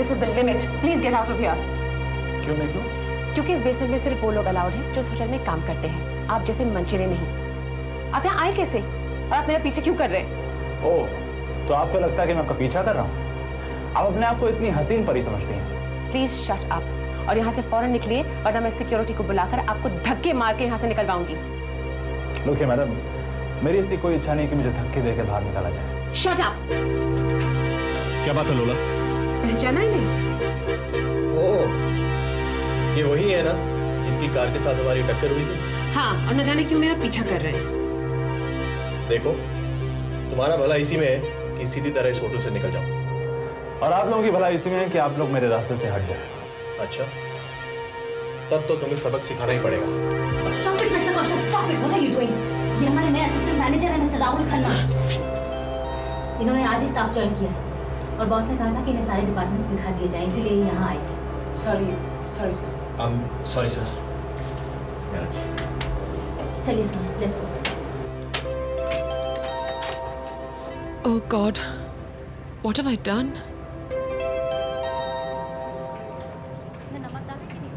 This is the limit. Please get out of here. क्यों नहीं क्यों? क्योंकि इस बेसमेंट में सिर्फ वो लोग अलाउड हैं जो इस होटल में काम करते हैं। आप जैसे मंचेले नहीं। आप यहाँ आए कैसे? और आप मेरा पीछे क्यों कर रहे हैं? ओह, तो आपको लगता है कि मैं आपका पीछा कर रहा हूँ? आप अपने आप को इतनी हसीन परी समझती हैं? प्लीज शट अप और यहाँ से फौरन निकलिए, वरना मैं सिक्योरिटी को बुलाकर आपको धक्के मार के यहाँ से निकलवाऊंगी। देखिए मैडम, मेरी ऐसी कोई इच्छा नहीं कि मुझे धक्के देकर बाहर निकाला जाए। Shut up! क्या बात है लोला? पहचाना ही नहीं? ओह, ये वही है ना जिनकी कार के साथ हमारी टक्कर हुई थी? हाँ, और न जाने क्यों मेरा पीछा कर रहे हैं। देखो, तुम्हारा भला इसी में है कि सीधी तरह इस होटल से निकल जाओ। और आप लोगों की भलाई इसी में है कि आप लोग मेरे रास्ते से हट जाए। अच्छा, तब तो तुम्हें सबक सिखाना ही पड़ेगा। Stop it, Mr. Kaushal. Stop it. What are you doing? ये हमारे नए असिस्टेंट मैनेजर है मिस्टर राहुल खन्ना। इन्होंने आज ही स्टाफ ज्वाइन किया है और बॉस ने कहा था कि इन्हें सारे डिपार्टमेंट्स दिखा दिए जाएं, इसीलिए ये यहाँ आए थे। Sorry sir. Sorry sir. चलिए sir, let's go. Oh God, what have I done? इसमें नमक डाला कि नहीं?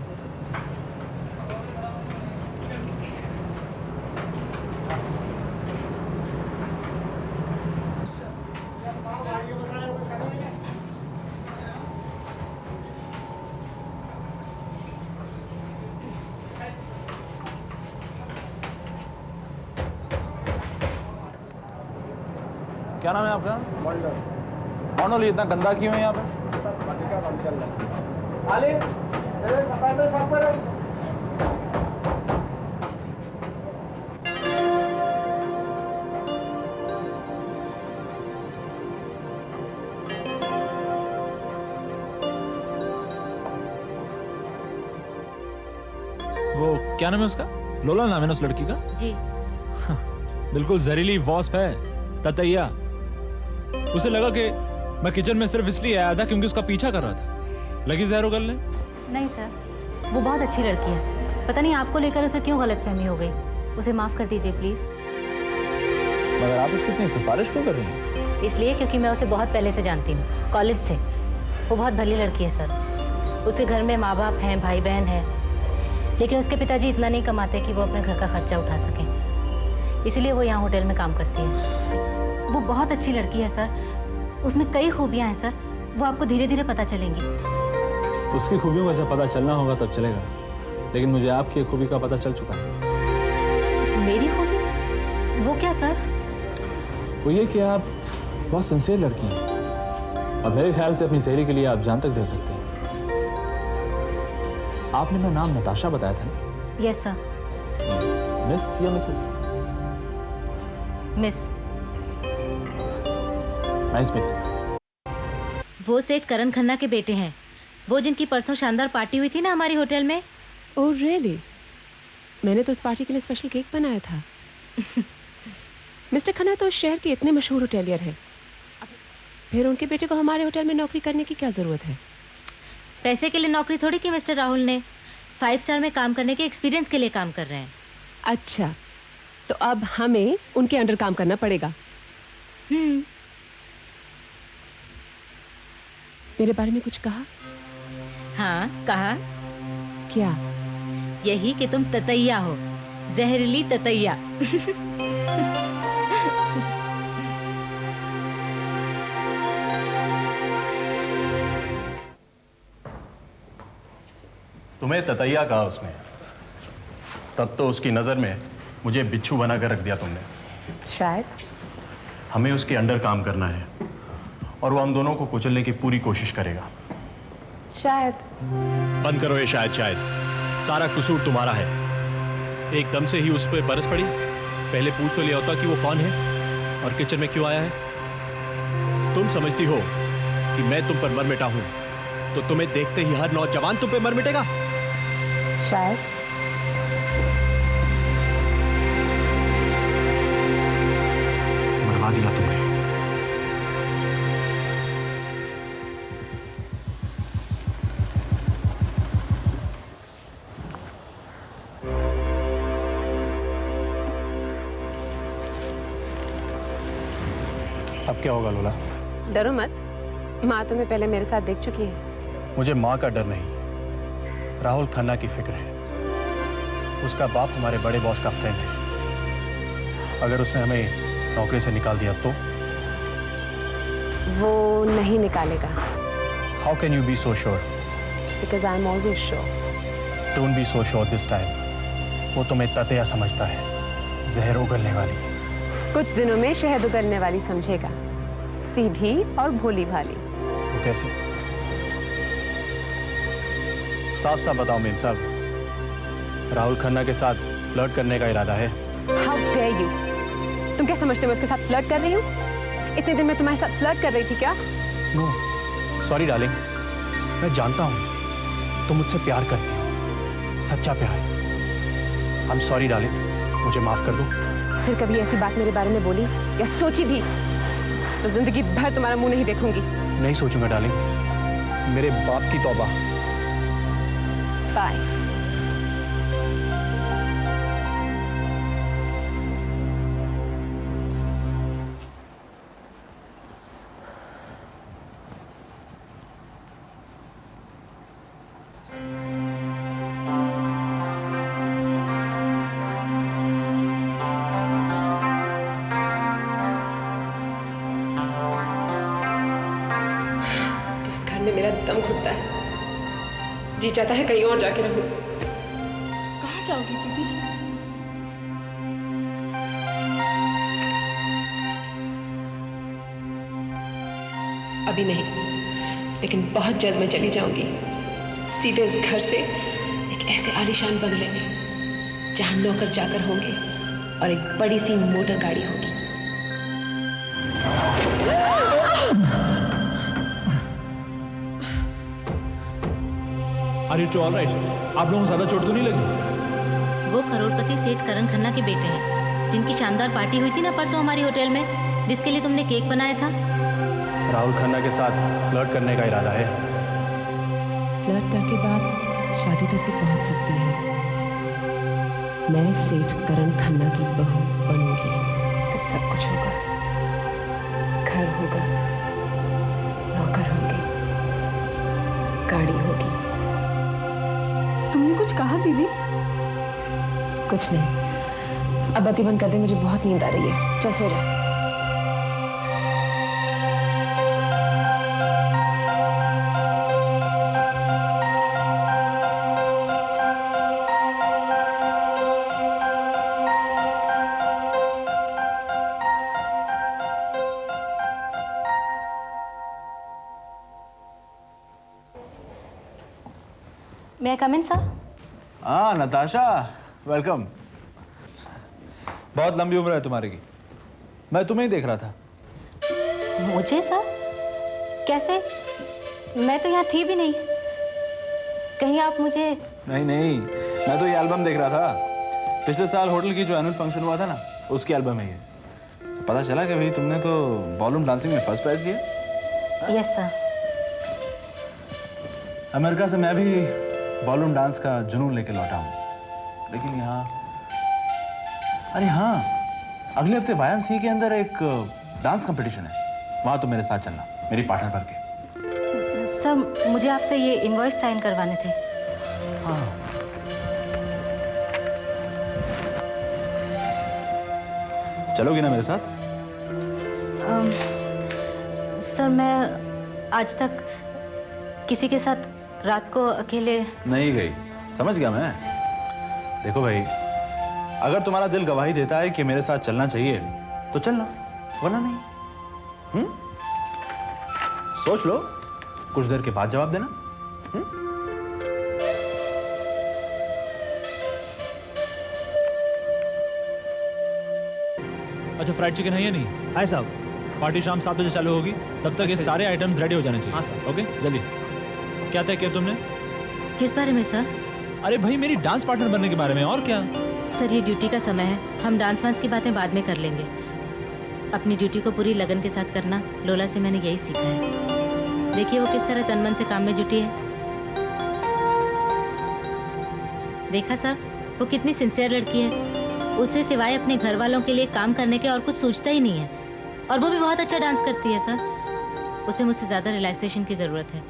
क्या नाम है आपका? मंडल। ये इतना गंदा क्यों है यहाँ पे? वो क्या नाम है उसका? लोला नाम है ना उस लड़की का? जी। बिल्कुल जहरीली वॉस्प है, ततैया। उसे लगा कि मैं किचन में सिर्फ इसलिए आया था क्योंकि उसका पीछा कर रहा था। लगी जहर उगलने? नहीं सर, वो बहुत अच्छी लड़की है। पता नहीं आपको लेकर उसे क्यों गलतफहमी हो गई। उसे माफ कर दीजिए प्लीज। मगर आप उसकी इतनी सिफारिश क्यों कर रही हैं? इसलिए क्योंकि मैं उसे बहुत पहले से जानती हूँ, कॉलेज से। वो बहुत भली लड़की है सर। उसके घर में माँ बाप हैं, भाई बहन हैं, लेकिन उसके पिताजी इतना नहीं कमाते कि वो अपने घर का खर्चा उठा सकें। इसीलिए वो यहाँ होटल में काम करती है। वो बहुत अच्छी लड़की है सर। उसमें कई खूबियाँ हैं सर, वो आपको धीरे धीरे पता चलेंगी। उसकी खूबियों का जब पता चलना होगा तब चलेगा, लेकिन मुझे आपकी खूबी का पता चल चुका है। मेरी खूबी? वो क्या सर? वो ये कि आप बहुत सिंसियर लड़की हैं और मेरे ख्याल से अपनी सहेली के लिए आप जान तक दे सकते हैं। आपने मेरा नाम नताशा बताया था ना? Yes sir. मिस या मिसेस? मिस। Nice meeting. वो सेठ करण खन्ना के बेटे हैं, वो जिनकी परसों शानदार पार्टी हुई थी ना हमारी होटल में। Oh really? मैंने तो इस पार्टी के लिए स्पेशल केक बनाया था। मिस्टर खन्ना तो उस शहर के इतने मशहूर होटेलियर हैं, फिर उनके बेटे को हमारे होटल में नौकरी करने की क्या ज़रूरत है? पैसे के लिए नौकरी थोड़ी की मिस्टर राहुल ने, 5 स्टार में काम करने के एक्सपीरियंस के लिए काम कर रहे हैं। अच्छा, तो अब हमें उनके अंडर काम करना पड़ेगा। मेरे बारे में कुछ कहा? हाँ कहा। क्या? यही कि तुम ततैया हो, जहरीली ततैया। तुम्हें ततैया कहा उसने, तब तो उसकी नजर में मुझे बिच्छू बनाकर रख दिया तुमने। शायद। हमें उसके अंडर काम करना है और वो हम दोनों को कुचलने की पूरी कोशिश करेगा। शायद। बंद करो ये शायद शायद। सारा कसूर तुम्हारा है। एकदम से ही उस पर बरस पड़ी। पहले पूछ तो लिया होता कि वो कौन है और किचन में क्यों आया है। तुम समझती हो कि मैं तुम पर मर मिटा हूं, तो तुम्हें देखते ही हर नौजवान तुम पे मर मिटेगा। शायद। मरवा दिया तुमने। अब क्या होगा लोला? डरो मत, माँ तुम्हें पहले मेरे साथ देख चुकी है। मुझे माँ का डर नहीं, राहुल खन्ना की फिक्र है। उसका बाप हमारे बड़े बॉस का फ्रेंड है। अगर उसने हमें नौकरी से निकाल दिया तो? वो नहीं निकालेगा। How can you be so sure? Because I am always sure. Don't be so sure this time. वो तुम्हें ततैया समझता है, जहर उगलने वाली। कुछ दिनों में शहद उगलने वाली समझेगा, सीधी और भोली भाली। वो कैसे? साफ साफ बताओ मेम साहब, राहुल खन्ना के साथ फ्लर्ट करने का इरादा है? How dare you! तुम क्या समझते हो मैं उसके साथ फ्लर्ट कर रही हूँ? इतने दिन मैं तुम्हारे साथ फ्लर्ट कर रही थी क्या? नो, सॉरी डार्लिंग, मैं जानता हूँ तुम मुझसे प्यार करती हो, सच्चा प्यार। आई एम सॉरी डार्लिंग, मुझे माफ कर दो। फिर कभी ऐसी बात मेरे बारे में बोली या सोची भी तो जिंदगी भर तुम्हारा मुंह नहीं देखूंगी। नहीं सोचूंगा डार्लिंग, मेरे बाप की तौबा। बाय। इस घर में मेरा दम घुटता है, जी चाहता है कहीं और जाके रहूं। कहाँ जाओगी दीदी? अभी नहीं, लेकिन बहुत जल्द मैं चली जाऊंगी, सीधे इस घर से एक ऐसे आलीशान बंगले में जहां नौकर चाकर होंगे और एक बड़ी सी मोटर गाड़ी होगी। Are you all right? आप लोगों को ज्यादा चोट तो नहीं लगी? वो करोड़पति सेठ करण खन्ना के बेटे हैं, जिनकी शानदार पार्टी हुई थी ना परसों हमारी होटल में, जिसके लिए तुमने केक बनाया था। राहुल खन्ना के साथ फ्लर्ट करने का इरादा है। फ्लर्ट करके बात शादी तक भी पहुंच सकती है। मैं सेठ करण खन्ना की बहू बनूंगी, तब सब कुछ होगा। घर होगा, नौकर होंगे, गाड़ी होगी। तुमने कुछ कहा दीदी? कुछ नहीं, अब बत्ती बंद कर दे, मुझे बहुत नींद आ रही है। चल सो जा। May I come in, sir? हाँ नताशा, वेलकम। बहुत लंबी उम्र है तुम्हारी की, मैं तुम्हें ही देख रहा था। मुझे सर? कैसे? मैं तो यहाँ थी भी नहीं। कहीं आप मुझे... नहीं नहीं, मैं तो ये एल्बम देख रहा था। पिछले साल होटल की जो एनुअल फंक्शन हुआ था ना, उसकी एल्बम है ये। तो पता चला कि भाई तुमने तो बॉलरूम डांसिंग में फर्स्ट प्राइज लिया। Yes sir. अमेरिका से मैं भी बॉलरूम डांस का जुनून लेके लौटा हूँ, लेकिन यहाँ, अरे हाँ, अगले हफ्ते YMCA के अंदर एक डांस कंपटीशन है, वहाँ तो मेरे साथ चलना, मेरी पार्टनर बन के। सर मुझे आपसे ये इनवॉइस साइन करवाने थे। हाँ, चलोगी ना मेरे साथ? सर मैं आज तक किसी के साथ रात को अकेले... नहीं गई, समझ गया मैं। देखो भाई, अगर तुम्हारा दिल गवाही देता है कि मेरे साथ चलना चाहिए तो चलना, वरना नहीं। सोच लो, कुछ देर के बाद जवाब देना। अच्छा, फ्राइड चिकन है या नहीं? हाय साहब। पार्टी शाम 7 बजे चालू होगी, तब तक ये सारे आइटम्स रेडी हो जाने चाहिए। हाँ सर। ओके, जल्दी। क्या तय किया तुमने? किस बारे में सर? अरे भाई, मेरी डांस पार्टनर बनने के बारे में, और क्या। सर ये ड्यूटी का समय है, हम डांस वांस की बातें बाद में कर लेंगे। अपनी ड्यूटी को पूरी लगन के साथ करना, लोला से मैंने यही सीखा है। देखिए वो किस तरह तन मन से काम में जुटी है। देखा सर, वो कितनी सिंसियर लड़की है। उसे सिवाय अपने घर वालों के लिए काम करने के और कुछ सोचता ही नहीं है, और वो भी बहुत अच्छा डांस करती है सर। उसे मुझसे ज़्यादा रिलैक्सेशन की ज़रूरत है।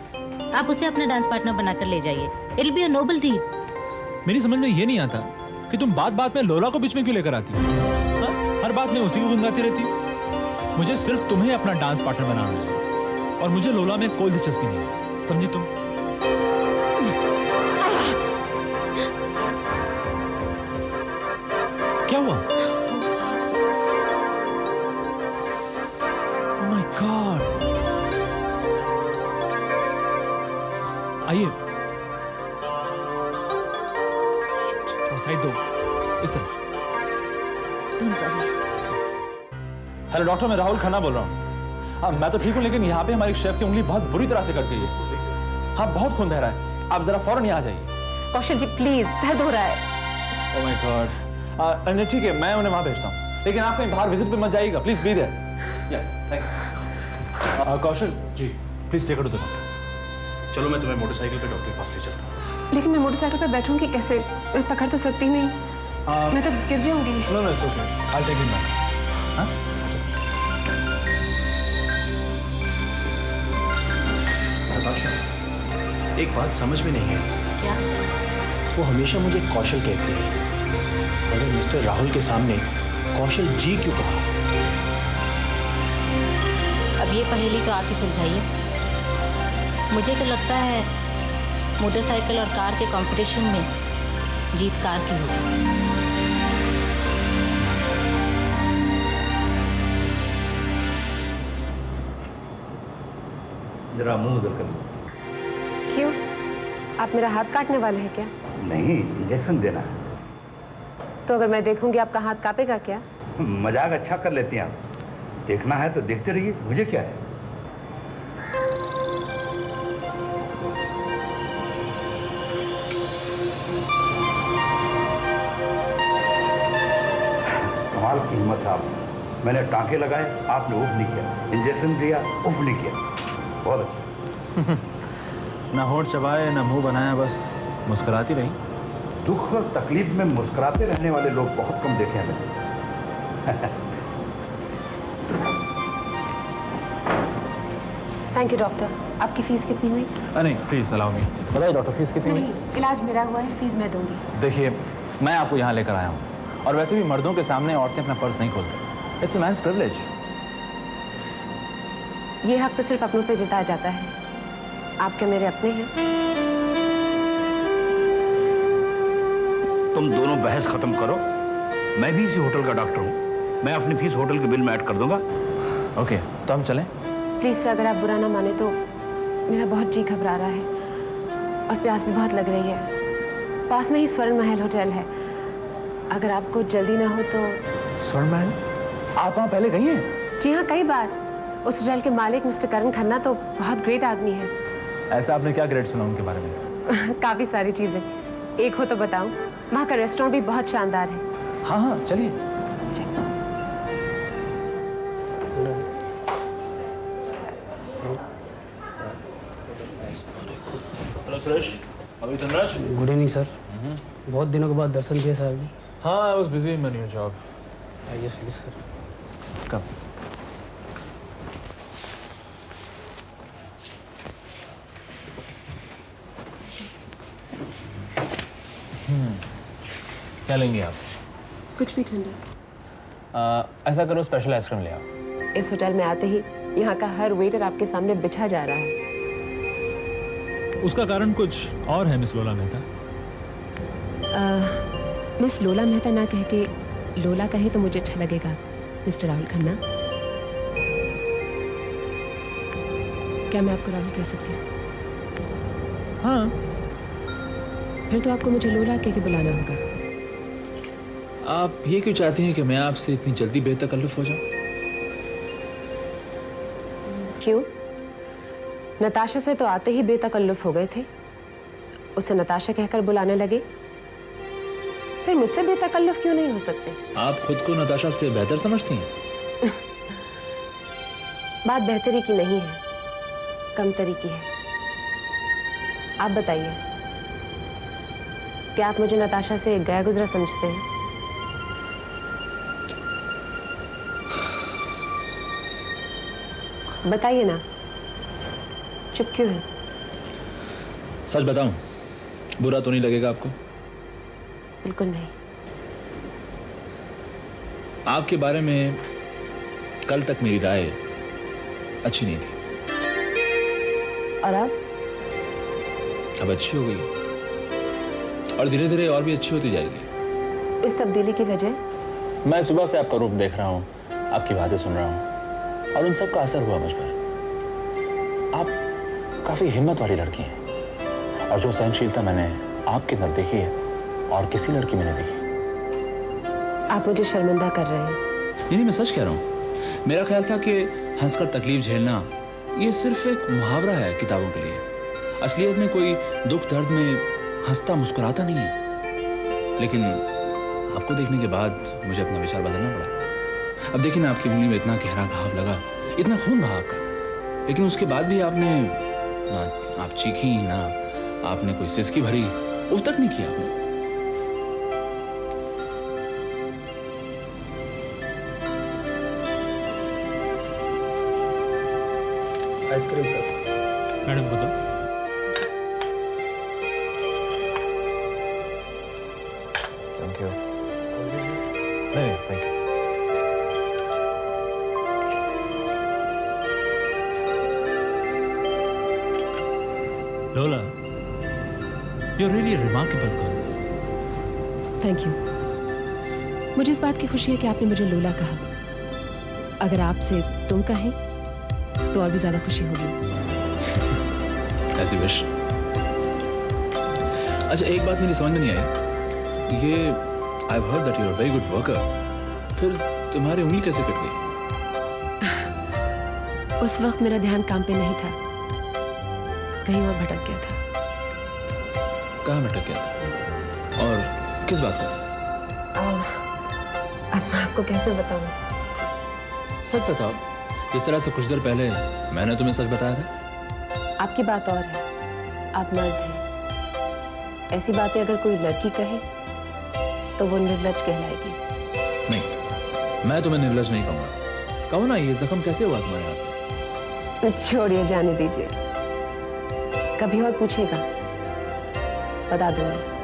आप उसे अपना डांस पार्टनर बनाकर ले जाइए। It be a noble deed. मेरी समझ में ये नहीं आता कि तुम बात बात में लोला को बीच में क्यों लेकर आती हो? हाँ? हर बात में उसी को गुनगाती रहती हो। मुझे सिर्फ तुम्हें अपना डांस पार्टनर बनाना है और मुझे लोला में कोई दिलचस्पी नहीं है, समझी तुम? क्या हुआ? Oh my God! आइए, साइड दो, इस तरफ। हेलो डॉक्टर, मैं राहुल खन्ना बोल रहा हूँ। हाँ, मैं तो ठीक हूँ, लेकिन यहाँ पे हमारी शेफ की उंगली बहुत बुरी तरह से कट गई है। हाँ, बहुत खून बह रहा है। आप जरा फौरन यहाँ आ जाइए। कौशल जी प्लीज, दर्द हो रहा है। Oh my God. नहीं ठीक है, मैं उन्हें वहाँ भेजता हूँ, लेकिन आप कहीं बाहर विजिट पे मत जाइएगा, प्लीज बी देयर। या thank you. Kaushal ji, please take it to the doctor. चलो मैं तुम्हें मोटरसाइकिल पे डॉक्टर के पास ले चलता हूँ। लेकिन मैं मोटरसाइकिल पर बैठूंगी कैसे? मैं पकड़ तो सकती नहीं, मैं तो गिर जाऊंगी। No no, it's okay, I will take it back. हाँ? नताशा, एक बात समझ में नहीं है। क्या? वो हमेशा मुझे कौशल कहती है, मगर मिस्टर राहुल के सामने कौशल जी क्यों कहा? अब ये पहेली तो आप ही सुलझाइए। मुझे तो लगता है मोटरसाइकिल और कार के कंपटीशन में जीत कार की होगी। जरा मुंह उधर कर लो। क्यों? आप मेरा हाथ काटने वाले हैं क्या? नहीं, इंजेक्शन देना है। तो अगर मैं देखूंगी आपका हाथ कांपेगा क्या? मजाक अच्छा कर लेती हैं आप। देखना है तो देखते रहिए, मुझे क्या है। कमाल की हिम्मत है आप। मैंने टांके लगाए, आपने उफ नहीं किया। इंजेक्शन दिया, उफ नहीं किया। बहुत अच्छा। ना होठ चबाए, ना मुंह बनाया, बस मुस्कुराती रही। दुख और तकलीफ में मुस्कुराते रहने वाले लोग बहुत कम देखे हैं मैंने। Thank you doctor. आपकी फीस कितनी हुई? नहीं प्लीज अलाउ मी। बताइए डॉक्टर, फीस कितनी हुई? नहीं, इलाज मेरा हुआ है, फीस मैं दूंगी। देखिए, मैं आपको यहाँ लेकर आया हूँ, और वैसे भी मर्दों के सामने औरतें अपना पर्स नहीं खोलते। It's a man's privilege. ये हक तो सिर्फ अपनों पे जताया जाता है। आप क्या मेरे अपने हैं? तुम दोनों बहस खत्म करो। मैं भी इसी होटल का डॉक्टर हूँ। मैं अपनी फीस होटल के बिल में ऐड कर दूंगा। ओके, तो हम चलें? प्लीज सर, अगर आप बुरा ना माने तो मेरा बहुत जी घबरा रहा है और प्यास भी बहुत लग रही है। पास में ही स्वर्ण महल होटल है, अगर आपको जल्दी ना हो तो। स्वर्ण महल? आप वहाँ पहले गई हैं? जी हाँ, कई बार। उस होटल के मालिक मिस्टर करण खन्ना तो बहुत ग्रेट आदमी है। ऐसा आपने क्या ग्रेट सुना उनके बारे में? काफी सारी चीजें, एक हो तो बताऊं। वहाँ का रेस्टोरेंट भी बहुत शानदार है। हाँ हाँ, चलिए। हेलो सुरेश, अभी धनराज। Good evening sir. बहुत दिनों के बाद दर्शन किए साहब जी। हाँ, I was busy in my new job. आइए प्लीज सर। कब? क्या लेंगे आप? कुछ भी ठंडा। ऐसा करो, स्पेशल आइसक्रीम ले आओ। इस होटल में आते ही यहाँ का हर वेटर आपके सामने बिछा जा रहा है। उसका कारण कुछ और है मिस लोला मेहता। मिस लोला मेहता ना कह के लोला कहे तो मुझे अच्छा लगेगा, मिस्टर राहुल खन्ना। क्या मैं आपको राहुल कह सकती हूँ? हाँ। फिर तो आपको मुझे लोला कह के बुलाना होगा। आप ये क्यों चाहती हैं कि मैं आपसे इतनी जल्दी बेतकल्लुफ हो जाऊं? क्यों? नताशा से तो आते ही बेतकल्लुफ हो गए थे, उसे नताशा कहकर बुलाने लगे। फिर मुझसे बेतकल्लुफ क्यों नहीं हो सकते? आप खुद को नताशा से बेहतर समझती हैं? बात बेहतरी की नहीं है, कमतरी की है। आप बताइए, क्या आप मुझे नताशा से गया गुजरा समझते हैं? बताइए ना, चुप क्यों है? सच बताऊं, बुरा तो नहीं लगेगा आपको? बिल्कुल नहीं। आपके बारे में कल तक मेरी राय अच्छी नहीं थी, और अब अच्छी हो गई है और धीरे धीरे और भी अच्छी होती जाएगी। इस तब्दीली की वजह? मैं सुबह से आपका रूप देख रहा हूँ, आपकी बातें सुन रहा हूँ और उन सब का असर हुआ मुझ पर। आप काफी हिम्मत वाली लड़की हैं और जो सहनशीलता मैंने आपके अंदर देखी है और किसी लड़की में नहीं देखी। आप मुझे शर्मिंदा कर रहे हैं। नहीं, मैं सच कह रहा हूँ। मेरा ख्याल था कि हंसकर तकलीफ झेलना ये सिर्फ एक मुहावरा है किताबों के लिए। असलियत में कोई दुख दर्द में हंसता मुस्कुराता नहीं है। लेकिन आपको देखने के बाद मुझे अपना विचार बदलना पड़ा। अब देखिए ना, आपकी उंगली में इतना गहरा घाव लगा, इतना खून बहा आपका, लेकिन उसके बाद भी आपने ना आप चीखी, ना आपने कोई सिसकी भरी, उफ तक नहीं किया आपने। Ice cream sir. मैडम को दो। Thank you. नहीं, थैंक यू। लोला, you're really a remarkable girl. Thank you. मुझे इस बात की खुशी है कि आपने मुझे लोला कहा। अगर आपसे तुम कहें तो और भी ज्यादा खुशी होगी। ऐसी विश। अच्छा, एक बात मेरी समझ में नहीं आई, ये I have heard that you are very good worker, फिर तुम्हारी उंगली कैसे कट गई? उस वक्त मेरा ध्यान काम पे नहीं था, कहीं और भटक गया था। कहाँ भटक गया था और किस बात पर? अब मैं आपको कैसे बताऊं? सच बताओ। जिस तरह से कुछ देर पहले मैंने तुम्हें सच बताया था। आपकी बात और है, आप मर्द हैं। ऐसी बातें अगर कोई लड़की कहे तो वो निर्लज्ज कहलाएगी। नहीं, मैं तुम्हें निर्लज्ज नहीं कहूंगा। कहो ना, ये जख्म कैसे हुआ तुम्हारे हाथ में? छोड़िए, जाने दीजिए। कभी और पूछेगा, बता दूंगी।